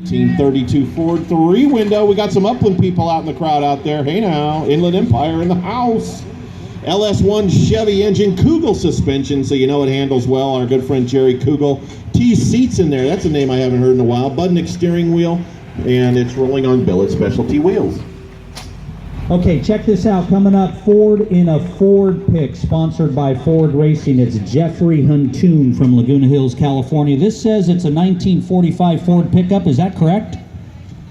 1932 Ford 3-window. We got some Upland people out in the crowd out there. Hey now, Inland Empire in the house. LS1 Chevy engine, Kugel suspension, so you know it handles well. Our good friend Jerry Kugel. T-Seats in there. That's a name I haven't heard in a while. Budnick steering wheel, and it's rolling on billet specialty wheels. Okay, check this out. Coming up, Ford in a Ford pick, sponsored by Ford Racing. It's Jeffrey Huntoon from Laguna Hills, California. This says it's a 1945 Ford pickup. Is that correct?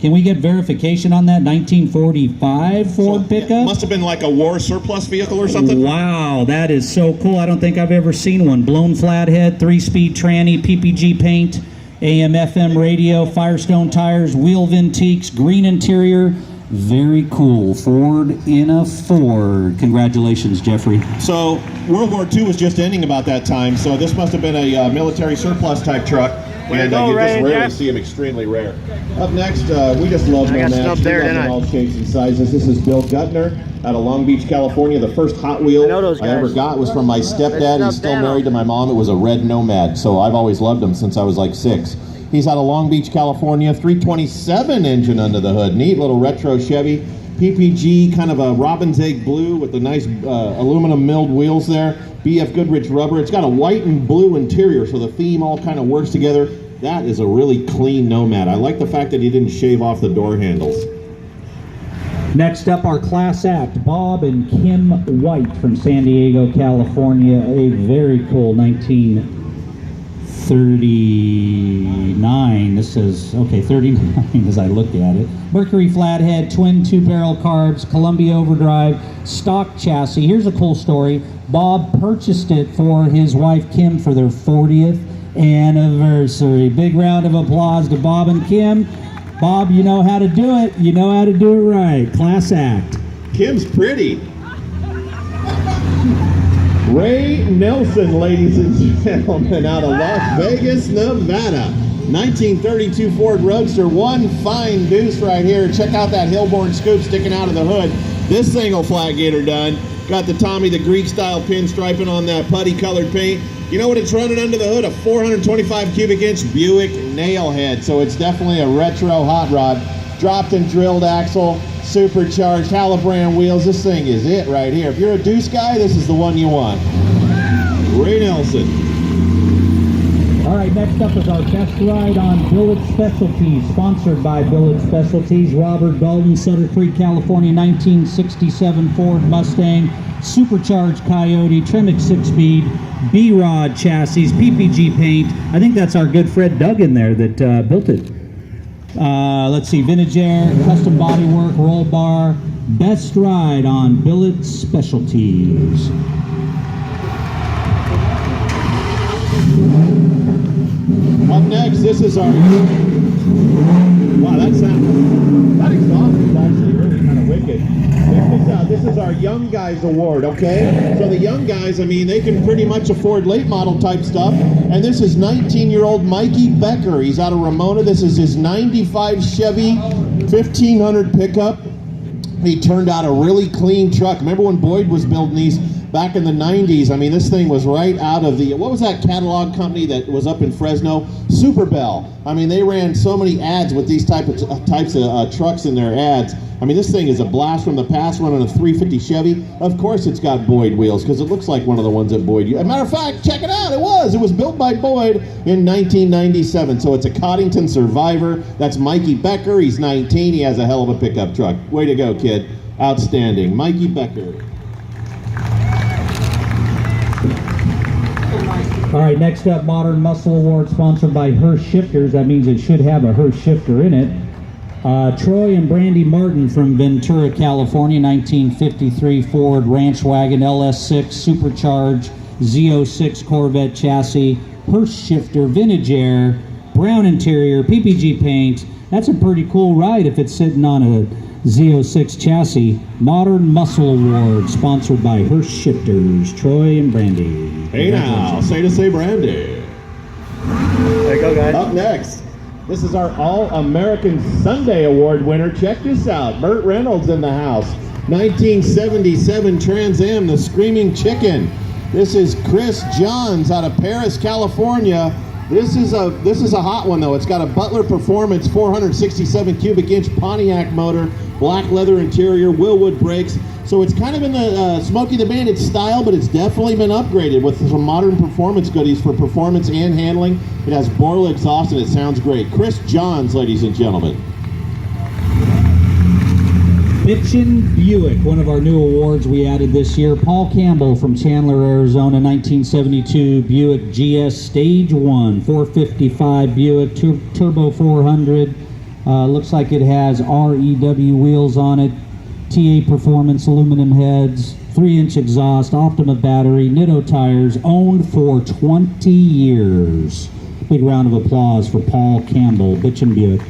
Can we get verification on that? 1945 Ford pickup? It must have been like a war surplus vehicle or something. Wow, that is so cool. I don't think I've ever seen one. Blown flathead, 3-speed tranny, PPG paint, AM, FM radio, Firestone tires, wheel Vintiques, green interior. Very cool. Ford in a Ford. Congratulations, Jeffrey. So World War II was just ending about that time, so this must have been a military surplus type truck. And you just rarely see them, extremely rare. Up next, we just love Nomads. We love them in all shapes and sizes. This is Bill Gutner out of Long Beach, California. The first Hot Wheel I ever got was from my stepdad. He's still married to my mom. It was a red Nomad, so I've always loved him since I was like 6. He's out of Long Beach, California. 327 engine under the hood. Neat little retro Chevy. PPG, kind of a robin's egg blue with the nice aluminum milled wheels there. BF Goodrich rubber. It's got a white and blue interior, so the theme all kind of works together. That is a really clean Nomad. I like the fact that he didn't shave off the door handles. Next up, our class act, Bob and Kim White from San Diego, California. A very cool 1939. This is, okay, 39 as I look at it. Mercury flathead, twin 2-barrel carbs, Columbia overdrive, stock chassis. Here's a cool story. Bob purchased it for his wife Kim for their 40th anniversary. Big round of applause to Bob and Kim. Bob, you know how to do it. You know how to do it right. Class act. Kim's pretty. Ray Nelson, ladies and gentlemen, out of Las Vegas, Nevada. 1932 Ford Roadster, one fine deuce right here. Check out that Hillborn scoop sticking out of the hood. This thing will flat get her done. Got the Tommy the Greek style pinstriping on that putty colored paint. You know what it's running under the hood? A 425 cubic inch Buick Nailhead. So it's definitely a retro hot rod. Dropped and drilled axle, supercharged, Halibran wheels. This thing is it right here. If you're a deuce guy, this is the one you want. Ray Nelson. All right, next up is our best ride on Billet Specialties, sponsored by Billet Specialties. Robert Dalton, Sutter Creek, California, 1967 Ford Mustang, supercharged Coyote, Tremec 6-speed, B-Rod chassis, PPG paint. I think that's our good Fred Duggan there that built it. Let's see, vintage air, custom bodywork, roll bar. Best ride on Billet Specialties. Up next, this is our... Wow, that exhaust is actually really kind of wicked. This is our Young Guys Award, okay? So the young guys, I mean, they can pretty much afford late model type stuff. And this is 19-year-old Mikey Becker. He's out of Ramona. This is his 95 Chevy 1500 pickup. He turned out a really clean truck. Remember when Boyd was building these back in the 90s? I mean, this thing was right out of the, what was that catalog company that was up in Fresno? Superbell. I mean, they ran so many ads with these types of trucks in their ads. I mean, this thing is a blast from the past, running a 350 Chevy. Of course it's got Boyd wheels, because it looks like one of the ones that Boyd used. As a matter of fact, check it out, it was built by Boyd in 1997, so it's a Coddington Survivor. That's Mikey Becker, he's 19, he has a hell of a pickup truck. Way to go, kid. Outstanding. Mikey Becker. All right, next up, Modern Muscle Award, sponsored by Hurst Shifters. That means it should have a Hurst shifter in it. Troy and Brandy Martin from Ventura, California, 1953 Ford Ranch Wagon LS6 supercharged Z06 Corvette chassis, Hurst shifter, vintage air, brown interior, PPG paint. That's a pretty cool ride if it's sitting on a Z06 chassis. Modern Muscle Award, sponsored by Hurst Shifters, Troy and Brandy. Hey now, say to say Brandy. There you go, guys. Up next, this is our All-American Sunday Award winner. Check this out, Burt Reynolds in the house. 1977 Trans Am, the Screaming Chicken. This is Chris Johns out of Paris, California. This is a hot one though. It's got a Butler Performance 467 cubic inch Pontiac motor, black leather interior, Willwood brakes. So it's kind of in the Smokey the Bandit style, but it's definitely been upgraded with some modern performance goodies for performance and handling. It has Borla exhaust and it sounds great. Chris Johns, ladies and gentlemen. Bitchin' Buick, one of our new awards we added this year. Paul Campbell from Chandler, Arizona, 1972 Buick GS Stage 1, 455 Buick, Turbo 400. Looks like it has REW wheels on it, TA Performance aluminum heads, 3-inch exhaust, Optima battery, Nitto tires, owned for 20 years. Big round of applause for Paul Campbell, Bitchin' Buick.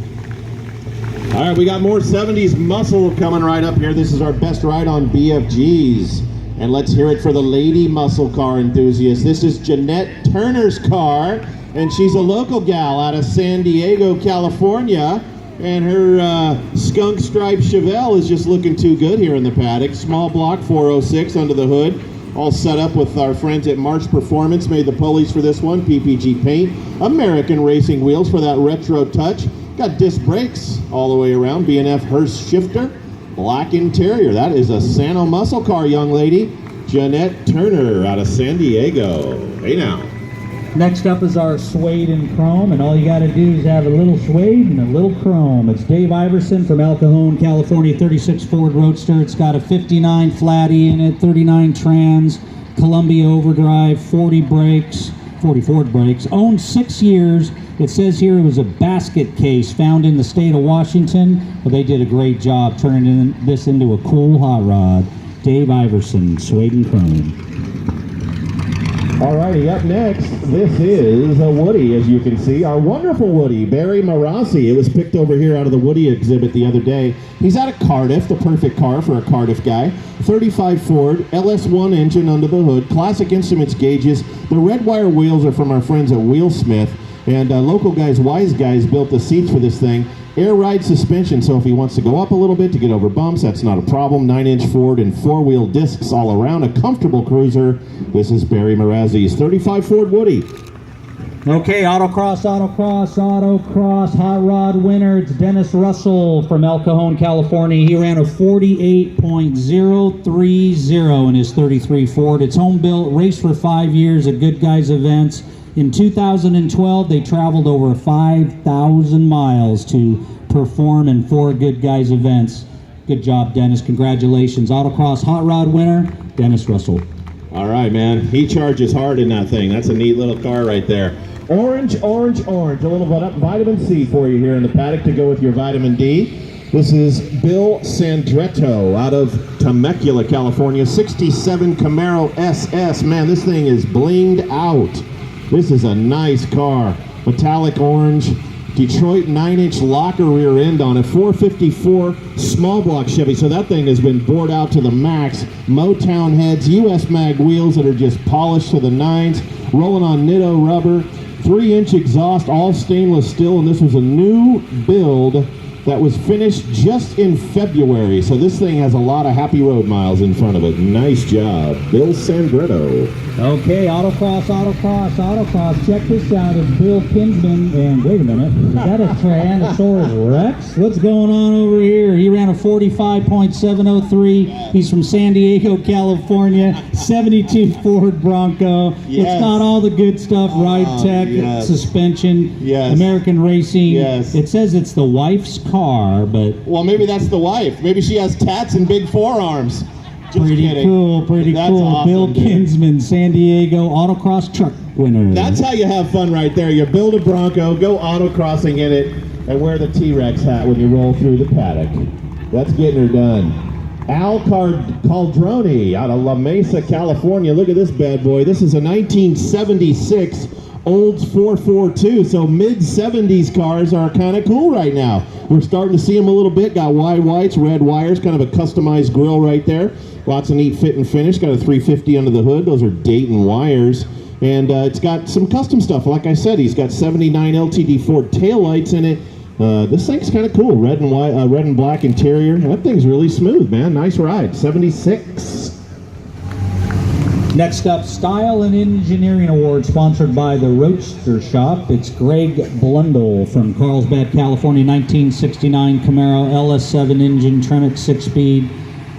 All right, we got more 70s muscle coming right up here. This is our best ride on BFGs. And let's hear it for the lady muscle car enthusiast. This is Jeanette Turner's car, and she's a local gal out of San Diego, California. And her skunk stripe Chevelle is just looking too good here in the paddock. Small block 406 under the hood. All set up with our friends at March Performance. Made the pulleys for this one. PPG paint. American Racing wheels for that retro touch. Got disc brakes all the way around. B&F Hurst shifter. Black interior. That is a Sano muscle car, young lady. Jeanette Turner out of San Diego. Hey now. Next up is our suede and chrome, and all you got to do is have a little suede and a little chrome. It's Dave Iverson from El Cajon, California, 36 Ford Roadster. It's got a 59 Flatty in it, 39 trans, Columbia overdrive, 40 brakes, 40 Ford brakes. Owned 6 years. It says here it was a basket case found in the state of Washington. Well, they did a great job turning this into a cool hot rod. Dave Iverson, suede and chrome. Alrighty, up next, this is a Woody, as you can see, our wonderful Woody, Barry Marassi. It was picked over here out of the Woody exhibit the other day. He's out of Cardiff, the perfect car for a Cardiff guy. 35 Ford, LS1 engine under the hood, classic instruments gauges. The red wire wheels are from our friends at Wheelsmith, and local guys, Wise Guys, built the seats for this thing. Air ride suspension, so if he wants to go up a little bit to get over bumps, that's not a problem. 9-inch Ford and 4-wheel discs all around, a comfortable cruiser. This is Barry Marazzi's 35 Ford Woody. Okay, autocross, hot rod winner. It's Dennis Russell from El Cajon, California. He ran a 48.030 in his 33 Ford. It's home built, raced for 5 years at Good Guys events. In 2012, they traveled over 5,000 miles to perform in 4 Good Guys events. Good job, Dennis. Congratulations. Autocross hot rod winner, Dennis Russell. All right, man. He charges hard in that thing. That's a neat little car right there. Orange, orange, orange. A little vitamin C for you here in the paddock to go with your vitamin D. This is Bill Sandretto out of Temecula, California. 67 Camaro SS. Man, this thing is blinged out. This is a nice car. Metallic orange, Detroit 9-inch locker rear end on a 454 small block Chevy. So that thing has been bored out to the max. Motown heads, US mag wheels that are just polished to the nines. Rolling on Nitto rubber. 3-inch exhaust, all stainless steel. And this was a new build that was finished just in February. So this thing has a lot of happy road miles in front of it. Nice job, Bill Sandretto. Okay, autocross. Check this out. It's Bill Kinsman. And wait a minute, is that a Tyrannosaurus Rex? What's going on over here? He ran a 45.703. He's from San Diego, California. 72 Ford Bronco. Yes. It's got all the good stuff, ride tech, yes. suspension, Yes. American Racing. Yes. It says it's the wife's car, but Well, maybe that's the wife. Maybe she has tats and big forearms. Just pretty kidding. cool. That's awesome, Bill dude. Kinsman, San Diego autocross truck winner. That's how you have fun right there. You build a Bronco, go autocrossing in it, and wear the T-Rex hat when you roll through the paddock. That's getting her done. Al Caldroni out of La Mesa, California. Look at this bad boy. This is a 1976 Olds 442, so mid-70s cars are kind of cool right now. We're starting to see them a little bit. Got wide whites, red wires, kind of a customized grille right there. Lots of neat fit and finish. Got a 350 under the hood. Those are Dayton wires. And it's got some custom stuff. Like I said, he's got 79 LTD Ford taillights in it. This thing's kind of cool. Red and white, red and black interior. That thing's really smooth, man. Nice ride. 76. Next up, Style and Engineering Award, sponsored by the Roadster Shop. It's Greg Blundell from Carlsbad, California, 1969 Camaro LS7 engine, Tremec 6-speed,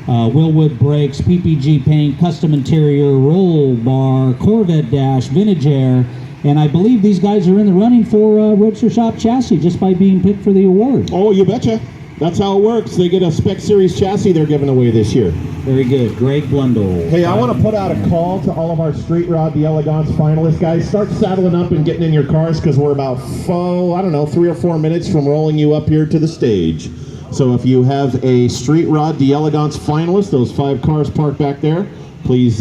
Willwood brakes, PPG paint, custom interior, roll bar, Corvette dash, vintage air, and I believe these guys are in the running for Roadster Shop chassis just by being picked for the award. Oh, you betcha. That's how it works. They get a Spec Series chassis they're giving away this year. Very good. Greg Blundell. Hey, I want to put out a call to all of our Street Rod d'Elegance finalists, guys. Start saddling up and getting in your cars because we're about, 3 or 4 minutes from rolling you up here to the stage. So if you have a Street Rod d'Elegance finalist, those 5 cars parked back there, please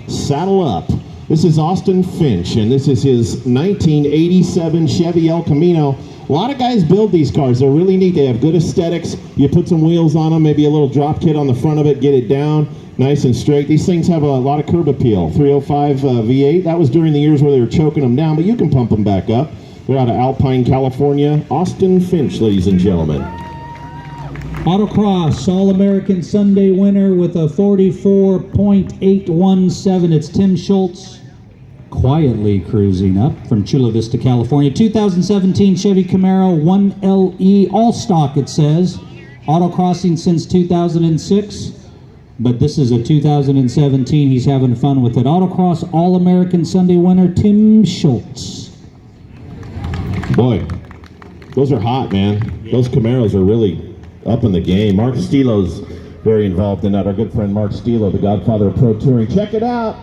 saddle up. This is Austin Finch, and this is his 1987 Chevy El Camino. A lot of guys build these cars. They're really neat. They have good aesthetics. You put some wheels on them, maybe a little drop kit on the front of it, get it down nice and straight. These things have a lot of curb appeal. 305 V8. That was during the years where they were choking them down, but you can pump them back up. They're out of Alpine, California. Austin Finch, ladies and gentlemen. Autocross All-American Sunday winner with a 44.817. It's Tim Schultz, quietly cruising up from Chula Vista, California. 2017 Chevy Camaro 1LE, all stock it says. Autocrossing since 2006, but this is a 2017. He's having fun with it. Autocross All-American Sunday winner Tim Schultz. Boy, those are hot, man. Those Camaros are really up in the game. Mark Stilo's very involved in that. Our good friend Mark Stilo, the godfather of pro touring. Check it out.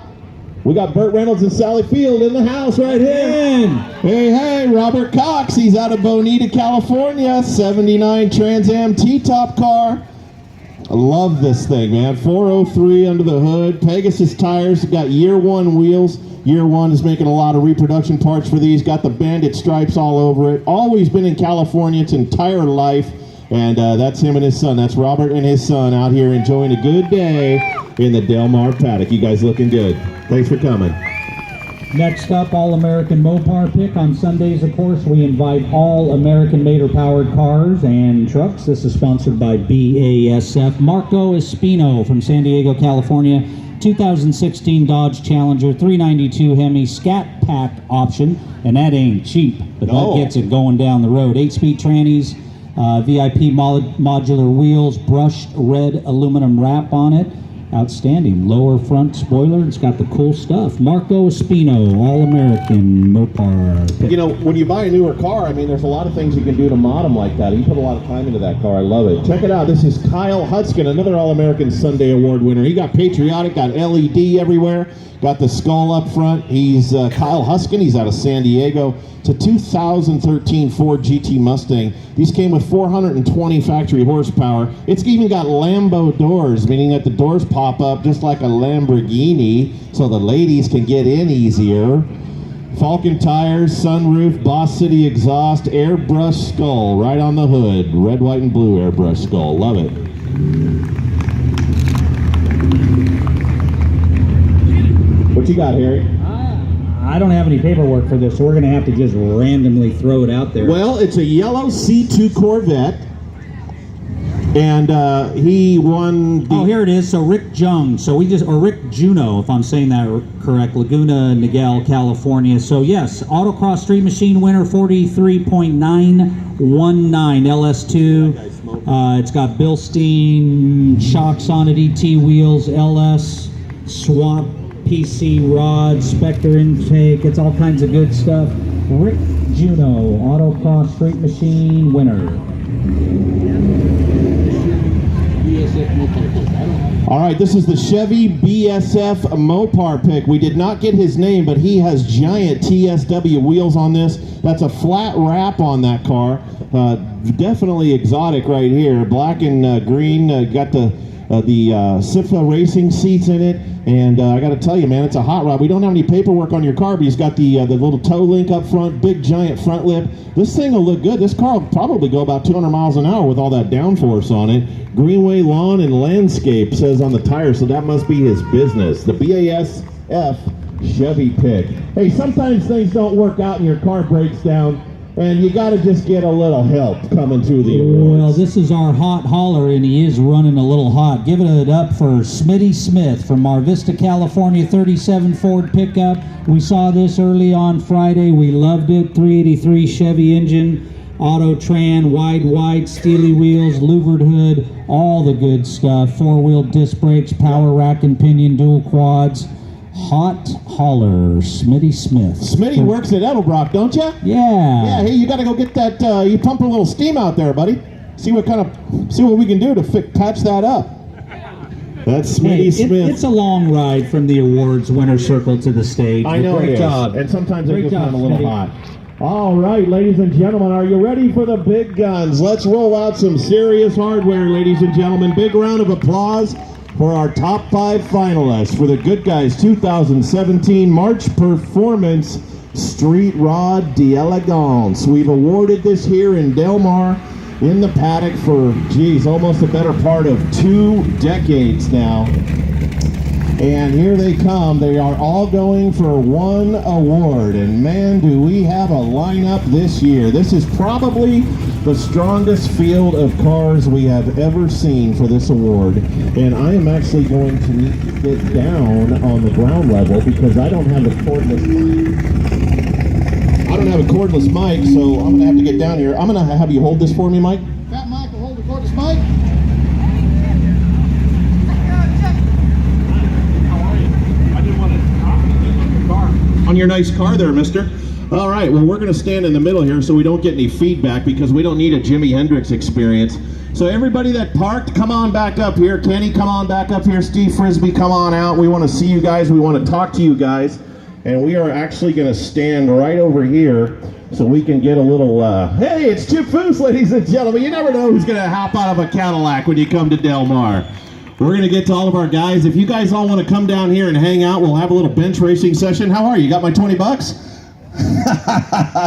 We got Burt Reynolds and Sally Field in the house right here. Hey, Robert Cox. He's out of Bonita, California. 79 Trans Am T-top car. I love this thing, man. 403 under the hood. Pegasus tires. Got year 1 wheels. Year 1 is making a lot of reproduction parts for these. Got the bandit stripes all over it. Always been in California its entire life. And that's him and his son. That's Robert and his son out here enjoying a good day in the Del Mar paddock. You guys looking good. Thanks for coming. Next up, All-American Mopar pick. On Sundays, of course, we invite all American motor-powered cars and trucks. This is sponsored by BASF. Marco Espino from San Diego, California. 2016 Dodge Challenger, 392 Hemi, Scat Pack option, and that ain't cheap, but No. that gets it going down the road. 8-speed trannies, VIP modular wheels, brushed red aluminum wrap on it. Outstanding. Lower front spoiler. It's got the cool stuff. Marco Espino, All-American Mopar pick. You know, when you buy a newer car, I mean, there's a lot of things you can do to mod them like that. You put a lot of time into that car. I love it. Check it out. This is Kyle Hutskin, another All-American Sunday Award winner. He got patriotic, got LED everywhere, got the skull up front. He's Kyle Huskin. He's out of San Diego. It's a 2013 Ford GT Mustang. These came with 420 factory horsepower. It's even got Lambo doors, meaning that the doors pop up just like a Lamborghini, so the ladies can get in easier. Falcon tires, sunroof, Boss City exhaust, airbrush skull right on the hood. Red, white, and blue airbrush skull. Love it. What you got, Harry? I don't have any paperwork for this, so we're going to have to just randomly throw it out there. Well, it's a yellow C2 Corvette, and he won the... Oh, here it is. So Rick Jung. So Rick Juno, if I'm saying that correct. Laguna Niguel, California. So yes, Autocross Street Machine winner, 43.919 LS2. It's got Bilstein shocks on it, ET wheels, LS, swap, PC rod, Spectre intake. It's all kinds of good stuff. Rick Juno, Autocross Street Machine winner. All right, this is the Chevy BSF Mopar pick. We did not get his name, but he has giant TSW wheels on this. That's a flat wrap on that car. Definitely exotic right here. Black and green. Got the SIFA racing seats in it. And I got to tell you, man, it's a hot rod. We don't have any paperwork on your car, but he's got the little toe link up front, big giant front lip. This thing will look good. This car will probably go about 200 miles an hour with all that downforce on it. Greenway Lawn and Landscape says on the tire, so that must be his business. The BASF Chevy pick. Hey, sometimes things don't work out and your car breaks down. and you got to just get a little help coming through the awards. Well, this is our hot hauler, and he is running a little hot. Give it up for Smitty Smith from Mar Vista, California, 37 Ford pickup. We saw this early on Friday. We loved it. 383 Chevy engine, auto tran, wide, steely wheels, louvered hood, all the good stuff. Four-wheel disc brakes, power rack and pinion, dual quads. Hot hauler, Smitty Smith. Smitty works at Edelbrock, don't you? Yeah. Yeah, hey, you got to go get that, you pump a little steam out there, buddy. See what we can do to patch that up. That's Smitty Smith. It's a long ride from the awards winner circle to the stage. I know Great it is. job. And sometimes it Great gets job, a little Smitty. hot. All right, ladies and gentlemen, are you ready for the big guns? Let's roll out some serious hardware, ladies and gentlemen. Big round of applause for our top 5 finalists for the Good Guys 2017 March Performance Street Rod d'Elegance. We've awarded this here in Del Mar in the paddock for, almost a better part of 2 decades now. And here they come. They are all going for one award. And man, do we have a lineup this year. This is probably the strongest field of cars we have ever seen for this award. And I am actually going to need to get down on the ground level because I don't have a cordless mic, so I'm going to have to get down here. I'm going to have you hold this for me, Mike. Fat Mike will hold the cordless mic. On your nice car there, mister. All right, well, we're going to stand in the middle here so we don't get any feedback because we don't need a Jimi Hendrix experience. So everybody that parked, come on back up here. Kenny, come on back up here. Steve Frisbee, come on out. We want to see you guys. We want to talk to you guys. And we are actually going to stand right over here so we can get a little, hey, it's Chip Foose, ladies and gentlemen. You never know who's going to hop out of a Cadillac when you come to Del Mar. We're going to get to all of our guys. If you guys all want to come down here and hang out, we'll have a little bench racing session. How are you? Got my 20 bucks?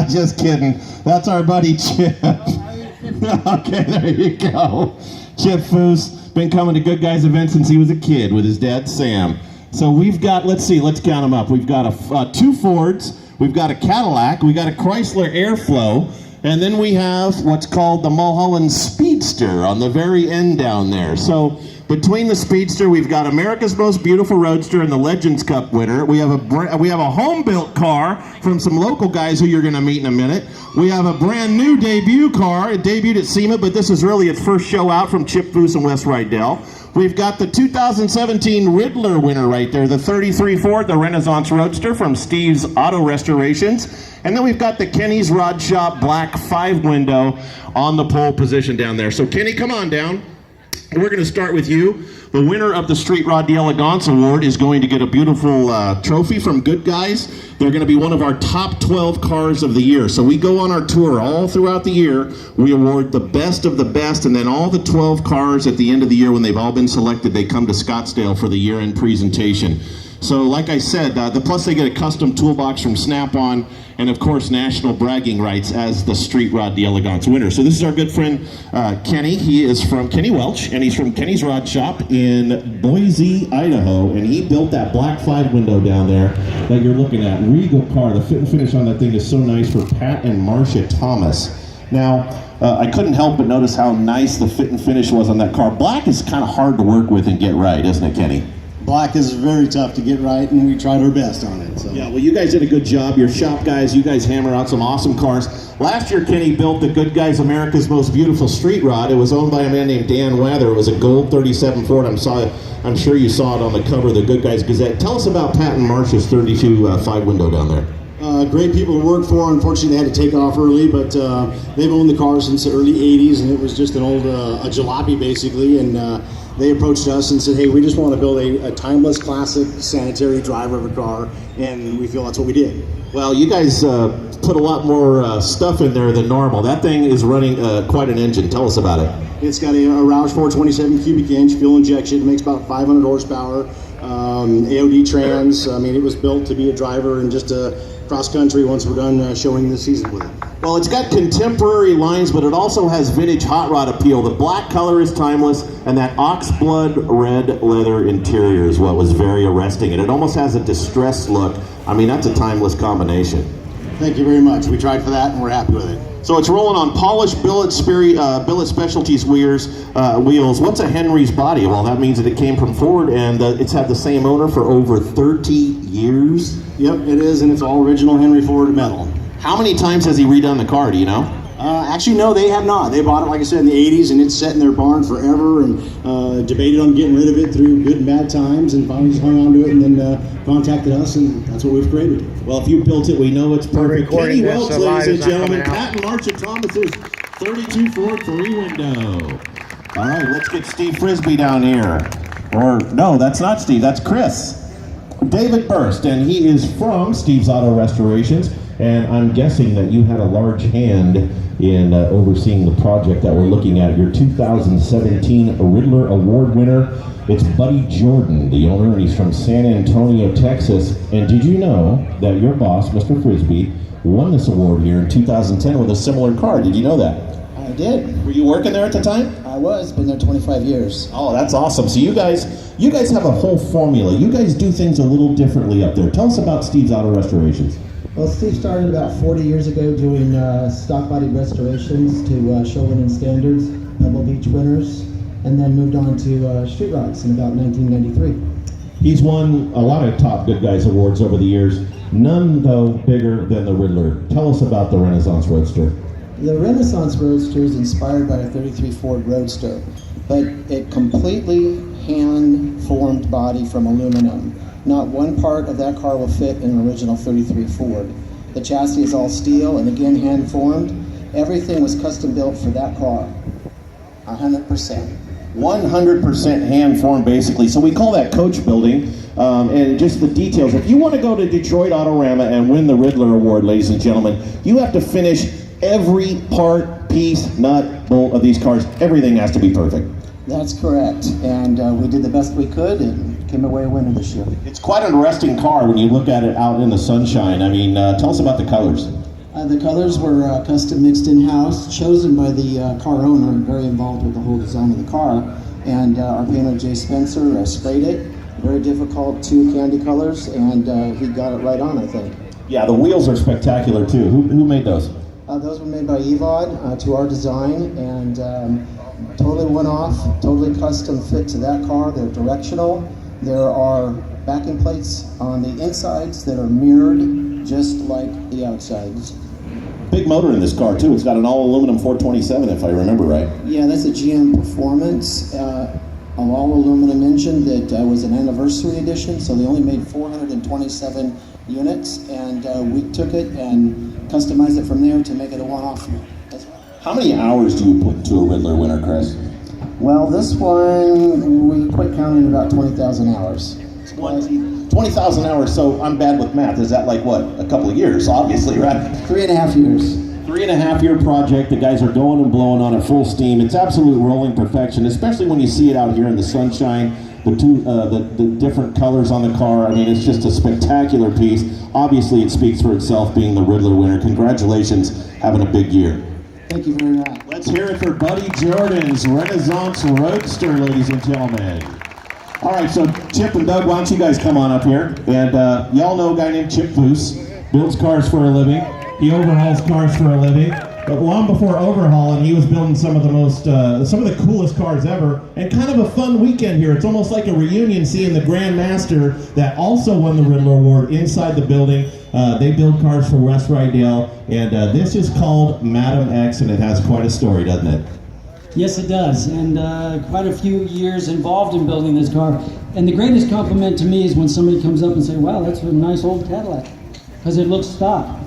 Just kidding. That's our buddy Chip. Okay, there you go. Chip Foose, been coming to Good Guys events since he was a kid with his dad, Sam. So we've got, let's count them up. We've got 2 Fords, we've got a Cadillac, we got a Chrysler Airflow, and then we have what's called the Mulholland Speedster on the very end down there. So between the Speedster, we've got America's Most Beautiful Roadster and the Legends Cup winner. We have a home-built car from some local guys who you're going to meet in a minute. We have a brand new debut car. It debuted at SEMA, but this is really its first show out from Chip Foose and Wes Rydell. We've got the 2017 Riddler winner right there, the 33 Ford, the Renaissance Roadster from Steve's Auto Restorations. And then we've got the Kenny's Rod Shop Black 5-window on the pole position down there. So Kenny, come on down. We're going to start with you. The winner of the Street Rod d'Elegance Award is going to get a beautiful trophy from Good Guys. They're going to be one of our top 12 cars of the year. So we go on our tour all throughout the year. We award the best of the best, and then all the 12 cars at the end of the year, when they've all been selected, they come to Scottsdale for the year-end presentation. So like I said, plus they get a custom toolbox from Snap-on, and of course national bragging rights as the Street Rod d'Elegance winner. So this is our good friend Kenny. He is from Kenny Welch, and he's from Kenny's Rod Shop in Boise, Idaho, and he built that black 5-window down there that you're looking at. Regal car. The fit and finish on that thing is so nice for Pat and Marcia Thomas. Now, I couldn't help but notice how nice the fit and finish was on that car. Black is kind of hard to work with and get right, isn't it, Kenny? Black is very tough to get right, and we tried our best on it. So. Yeah, well, you guys did a good job. Your shop guys, you guys hammer out some awesome cars. Last year, Kenny built the Good Guys America's Most Beautiful Street Rod. It was owned by a man named Dan Wather. It was a gold 37 Ford. I'm sure you saw it on the cover of the Good Guys Gazette. Tell us about Pat and Marcia's 32 5-window down there. Great people to work for. Unfortunately, they had to take off early, but they've owned the car since the early 80s, and it was just an old a jalopy, basically, and they approached us and said, hey, we just want to build a timeless, classic, sanitary driver of a car, and we feel that's what we did. Well, you guys put a lot more stuff in there than normal. That thing is running quite an engine. Tell us about it. It's got a Roush 427 cubic inch fuel injection. It makes about 500 horsepower. AOD trans. I mean, it was built to be a driver and just a cross country once we're done showing the season with it. Well, it's got contemporary lines, but it also has vintage hot rod appeal. The black color is timeless, and that oxblood red leather interior is what was very arresting. And it almost has a distressed look. I mean, that's a timeless combination. Thank you very much. We tried for that, and we're happy with it. So it's rolling on polished billet specialties wheels. What's a Henry's body? Well, that means that it came from Ford, and it's had the same owner for over 30 years. Yep, it is, and it's all original Henry Ford metal. How many times has he redone the car, do you know? Actually, no, they have not. They bought it, like I said, in the 80s, and it's sat in their barn forever, and debated on getting rid of it through good and bad times, and finally just hung on to it, and then contacted us, and that's what we've created. Well, if you built it, we know it's perfect. recording Kenny this, Welch, so ladies live and is not gentlemen, coming out. Pat and Marcia Thomas's 32 Ford 3-window. All right, let's get Steve Frisbee down here. Or, no, that's not Steve, that's Chris. David Burst, and he is from Steve's Auto Restorations, and I'm guessing that you had a large hand in overseeing the project that we're looking at, your 2017 Riddler Award winner. It's Buddy Jordan, the owner, and he's from San Antonio, Texas. And did you know that your boss, Mr. Frisbee, won this award here in 2010 with a similar car? Did you know that? I did. Were you working there at the time? I was. Been there 25 years. Oh, that's awesome. So you guys have a whole formula. You guys do things a little differently up there. Tell us about Steve's Auto Restorations. Well, Steve started about 40 years ago doing stock body restorations to Shoalin Standards, Pebble Beach winners, and then moved on to street rocks in about 1993. He's won a lot of top good guys awards over the years. None, though, bigger than the Riddler. Tell us about the Renaissance Roadster. The Renaissance Roadster is inspired by a 33 Ford Roadster, but it completely hand-formed body from aluminum. Not one part of that car will fit in an original 33 Ford. The chassis is all steel and again hand-formed. Everything was custom built for that car, 100%. 100% hand-formed, basically. So we call that coach building. And just the details. If you want to go to Detroit Autorama and win the Riddler Award, ladies and gentlemen, you have to finish every part, piece, nut, bolt of these cars. Everything has to be perfect. That's correct, and we did the best we could and came away a winner this year. It's quite an arresting car when you look at it out in the sunshine. I mean, tell us about the colors. The colors were custom mixed in-house, chosen by the car owner and very involved with the whole design of the car. And our painter, Jay Spencer, sprayed it. Very difficult, 2 candy colors, and he got it right on, I think. Yeah, the wheels are spectacular too. Who made those? Those were made by EVOD to our design, and totally one-off, totally custom fit to that car. They're directional. There are backing plates on the insides that are mirrored just like the outsides. Big motor in this car too. It's got an all-aluminum 427, if I remember right. Yeah, that's a GM Performance, an all-aluminum engine that was an anniversary edition, so they only made 427 units, and we took it and customized it from there to make it a one-off. How many hours do you put into a Riddler winner, Chris? Well, this one, we quit counting about 20,000 hours. 20,000 hours, so I'm bad with math. Is that like what, a couple of years, obviously, right? 3.5 years. 3.5-year project. The guys are going and blowing on at full steam. It's absolute rolling perfection, especially when you see it out here in the sunshine. The different colors on the car. I mean, it's just a spectacular piece. Obviously, it speaks for itself being the Riddler winner. Congratulations, having a big year. Thank you very much. Let's hear it for Buddy Jordan's Renaissance Roadster, ladies and gentlemen. All right, so Chip and Doug, why don't you guys come on up here? And y'all know a guy named Chip Foose, builds cars for a living. He overhauls cars for a living. But long before overhauling, he was building some of the coolest cars ever, and kind of a fun weekend here. It's almost like a reunion seeing the Grand Master that also won the Riddler Award inside the building. They build cars for West Rydell, and this is called Madam X, and it has quite a story, doesn't it? Yes, it does, and quite a few years involved in building this car. And the greatest compliment to me is when somebody comes up and says, wow, that's a nice old Cadillac, because it looks stock.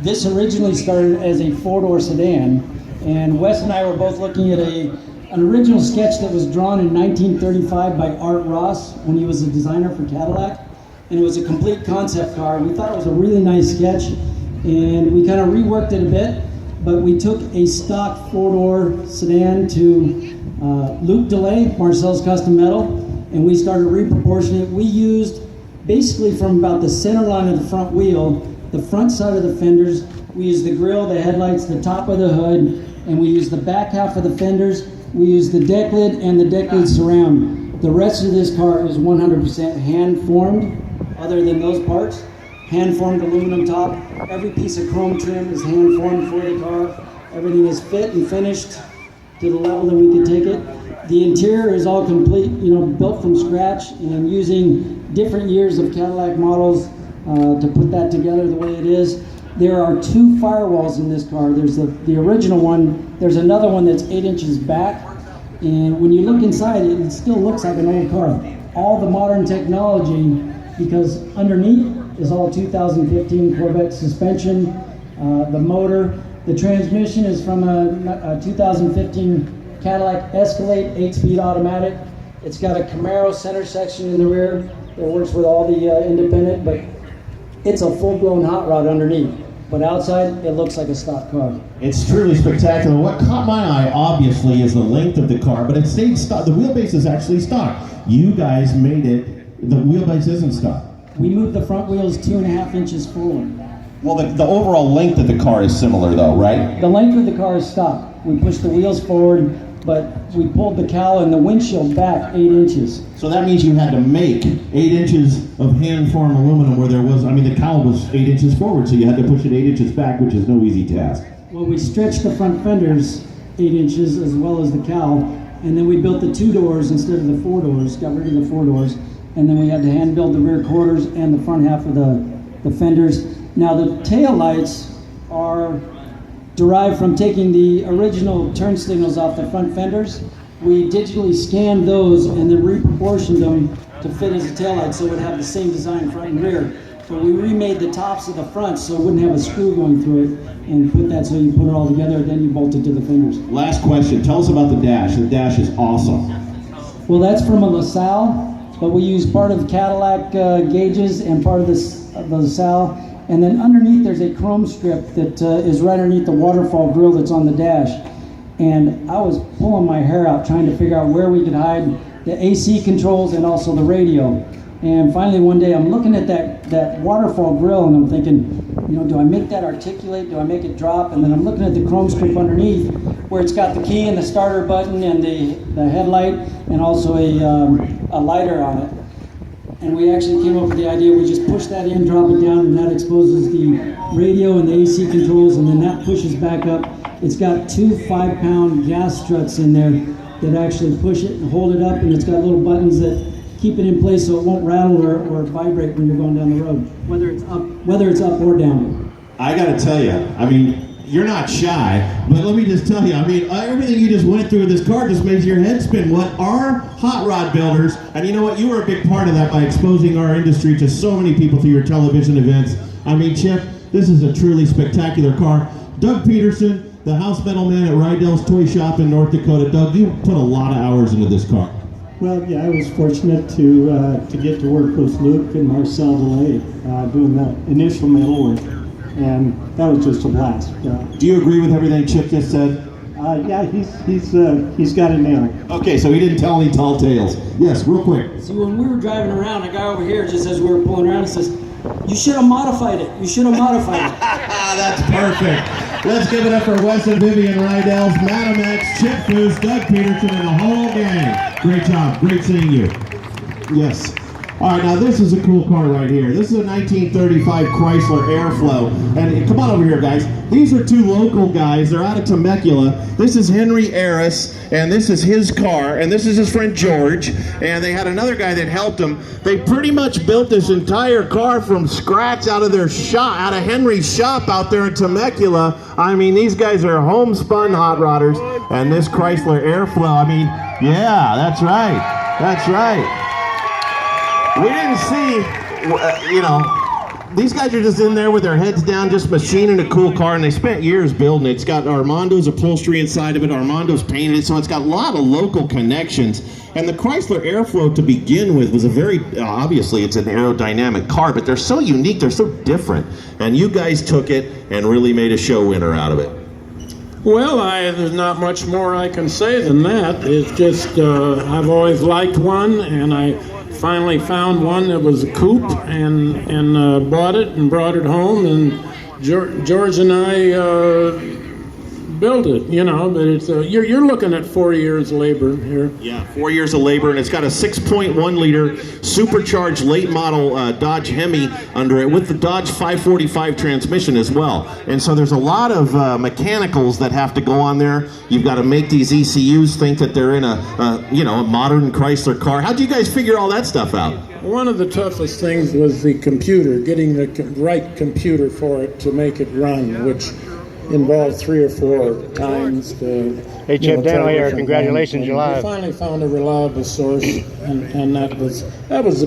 This originally started as a four-door sedan, and Wes and I were both looking at an original sketch that was drawn in 1935 by Art Ross when he was a designer for Cadillac, and it was a complete concept car. We thought it was a really nice sketch, and we kind of reworked it a bit, but we took a stock four-door sedan to Luke DeLay, Marcel's Custom Metal, and we started reproportioning it. We used basically from about the center line of the front wheel, the front side of the fenders, we use the grille, the headlights, the top of the hood, and we use the back half of the fenders. We use the deck lid and the deck lid surround. The rest of this car is 100% hand formed, other than those parts. hand-formed aluminum top. Every piece of chrome trim is hand-formed for the car. Everything is fit and finished to the level that we could take it. The interior is all complete, built from scratch, and using different years of Cadillac models to put that together the way it is. There are 2 firewalls in this car. There's the original one. There's another one that's 8 inches back. And when you look inside, it still looks like an old car. All the modern technology, because underneath is all 2015 Corvette suspension, the motor. The transmission is from a 2015 Cadillac Escalade 8-speed automatic. It's got a Camaro center section in the rear that works with all the independent, but it's a full-blown hot rod underneath. But outside, it looks like a stock car. It's truly spectacular. What caught my eye, obviously, is the length of the car, but it stayed stock. The wheelbase is actually stock. You guys made it. The wheelbase isn't stock. We moved the front wheels 2.5 inches forward. Well, the overall length of the car is similar, though, right? The length of the car is stock. We pushed the wheels forward, but we pulled the cowl and the windshield back 8 inches. So that means you had to make 8 inches of hand-formed aluminum where there was, the cowl was 8 inches forward, so you had to push it 8 inches back, which is no easy task. Well, we stretched the front fenders 8 inches as well as the cowl, and then we built the 2 doors instead of the 4 doors, got rid of the 4 doors, and then we had to hand build the rear quarters and the front half of the fenders. Now the tail lights are derived from taking the original turn signals off the front fenders. We digitally scanned those and then reproportioned them to fit as a taillight so it would have the same design front and rear. But we remade the tops of the front so it wouldn't have a screw going through it, and put that so you put it all together and then you bolt it to the fenders. Last question. Tell us about the dash. The dash is awesome. Well, that's from a LaSalle, but we use part of Cadillac gauges and part of the LaSalle. And then underneath there's a chrome strip that is right underneath the waterfall grill that's on the dash. And I was pulling my hair out trying to figure out where we could hide the AC controls and also the radio. And finally one day I'm looking at that waterfall grill and I'm thinking, do I make that articulate? Do I make it drop? And then I'm looking at the chrome strip underneath where it's got the key and the starter button and the headlight and also a lighter on it. And we actually came up with the idea, we just push that in, drop it down, and that exposes the radio and the AC controls, and then that pushes back up. It's got 2 5-pound gas struts in there that actually push it and hold it up, and it's got little buttons that keep it in place so it won't rattle or vibrate when you're going down the road, whether it's up or down. I gotta tell you, you're not shy, but let me just tell you, everything you just went through with this car just makes your head spin. What our hot rod builders, and you know what, you were a big part of that by exposing our industry to so many people through your television events. Chip, this is a truly spectacular car. Doug Peterson, the house metal man at Rydell's Toy Shop in North Dakota. Doug, you put a lot of hours into this car. Well, yeah, I was fortunate to get to work with Luke and Marcel DeLay doing that initial metal work, and that was just a blast. Do you agree with everything Chip just said? Yeah, he's got it nailed. Okay, so he didn't tell any tall tales. Yes, real quick. See, when we were driving around, a guy over here, just as we were pulling around, says, "You should have modified it. You should have modified it." That's perfect. Let's give it up for Wes and Vivian Rydell's, Madam X, Chip Foose, Doug Peterson, and the whole gang. Great job. Great seeing you. Yes. All right, now this is a cool car right here. This is a 1935 Chrysler Airflow. And come on over here, guys. These are 2 local guys. They're out of Temecula. This is Henry Aris, and this is his car, and this is his friend George. And they had another guy that helped them. They pretty much built this entire car from scratch out of their shop, out of Henry's shop out there in Temecula. These guys are homespun hot rodders, and this Chrysler Airflow, yeah, that's right. That's right. We didn't see, these guys are just in there with their heads down, just machining a cool car, and they spent years building it. It's got Armando's upholstery inside of it. Armando's painted it, so it's got a lot of local connections. And the Chrysler Airflow to begin with was a very, obviously it's an aerodynamic car, but they're so unique, they're so different. And you guys took it and really made a show winner out of it. Well, there's not much more I can say than that. It's just, I've always liked one, and I finally found one that was a coupe and bought it and brought it home, and George and I built it, you know, but it's you're looking at 4 years labor here. Yeah, 4 years of labor, and it's got a 6.1 liter supercharged late model Dodge Hemi under it with the Dodge 545 transmission as well. And so there's a lot of mechanicals that have to go on there. You've got to make these ECUs think that they're in a modern Chrysler car. How'd you guys figure all that stuff out? One of the toughest things was the computer, getting the right computer for it to make it run, which involved 3 or 4 times to. Hey, Chip Dano here. Congratulations, you're live. We finally found a reliable source, and that was the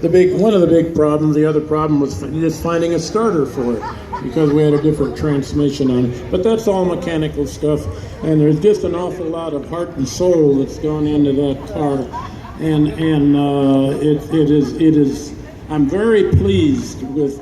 big one of the big problems. The other problem was just finding a starter for it, because we had a different transmission on it. But that's all mechanical stuff, and there's just an awful lot of heart and soul that's gone into that car, and it is. I'm very pleased with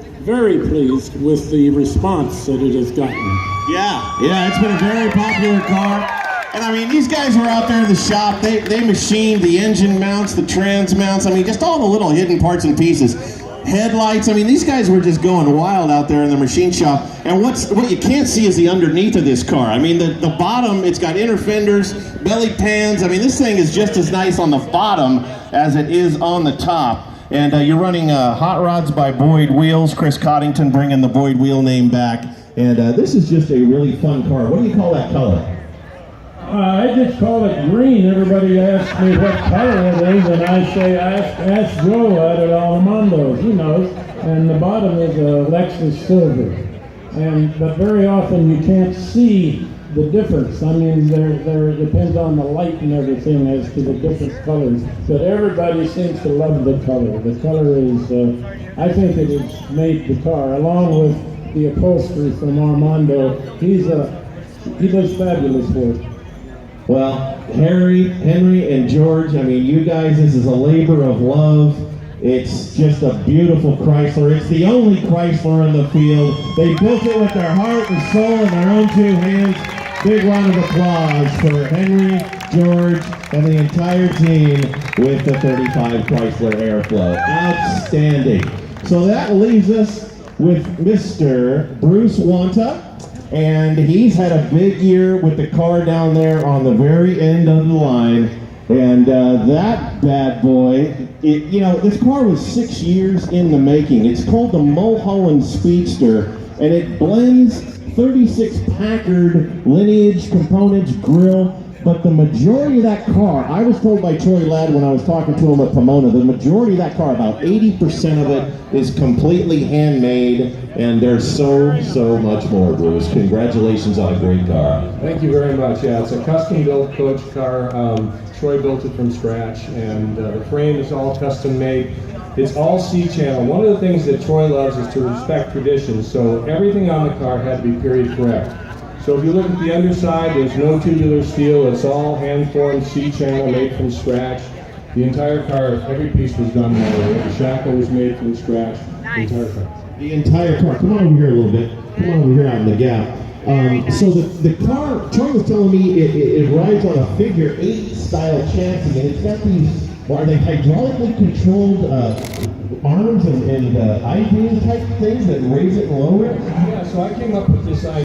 the response that it has gotten. Yeah, it's been a very popular car. And I mean, these guys were out there in the shop. They machined the engine mounts, the trans mounts. I mean, just all the little hidden parts and pieces. Headlights. I mean, these guys were just going wild out there in the machine shop. And what you can't see is the underneath of this car. I mean, the bottom, it's got inner fenders, belly pans. I mean, this thing is just as nice on the bottom as it is on the top. And you're running Hot Rods by Boyd Wheels. Chris Coddington bringing the Boyd Wheel name back. And this is just a really fun car. What do you call that color? I just call it green. Everybody asks me what color it is, and I say, ask Joe out at Armando's. He knows. And the bottom is a Lexus silver. But very often you can't see the difference. I mean, there depends on the light and everything as to the different colors. But everybody seems to love the color. The color is, I think it has made the car, along with the upholstery from Armando. He does fabulous work. Well, Henry, and George, I mean, you guys, this is a labor of love. It's just a beautiful Chrysler. It's the only Chrysler in the field. They built it with their heart and soul in their own 2 hands. Big round of applause for Henry, George, and the entire team with the 35 Chrysler Airflow. Outstanding. So that leaves us with Mr. Bruce Wanta. And he's had a big year with the car down there on the very end of the line. And that bad boy, this car was 6 years in the making. It's called the Mulholland Speedster, and it blends 36 Packard lineage, components, grill. But the majority of that car, I was told by Troy Ladd when I was talking to him at Pomona, the majority of that car, about 80% of it, is completely handmade, and there's so much more, Bruce. Congratulations on a great car. Thank you very much. Yeah, it's a custom-built coach car. Troy built it from scratch, and the frame is all custom-made. It's all C-channel. One of the things that Troy loves is to respect tradition, so everything on the car had to be period correct. So if you look at the underside, there's no tubular steel. It's all hand-formed C-channel made from scratch. The entire car, every piece was done that way. The shackle was made from scratch. The entire car. The entire car. Come on over here a little bit. Come on over here out in the gap. So the car, Troy was telling me it rides on a figure 8 style chassis, and it's got these, are they hydraulically controlled arms and I-beam type things that raise it and lower it? Yeah, so I came up with this idea.